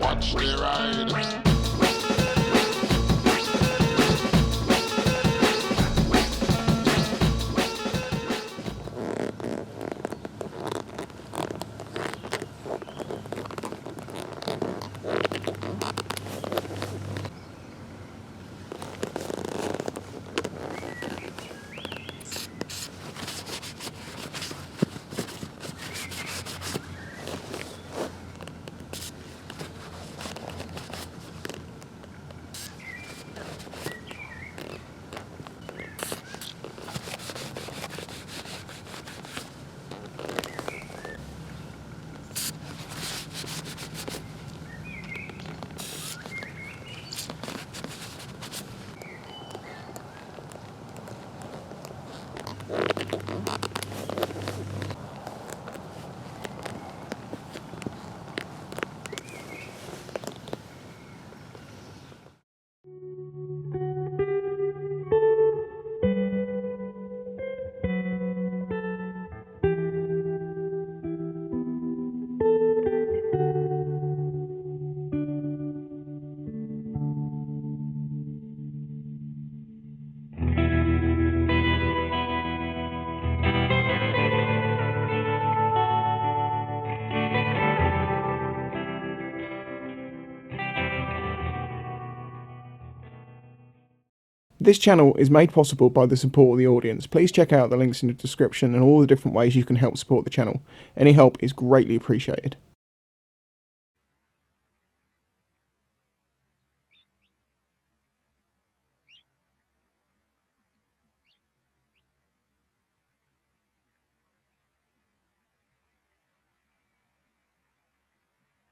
Watch the ride. This channel is made possible by the support of the audience. Please check out the links in the description and all the different ways you can help support the channel. Any help is greatly appreciated.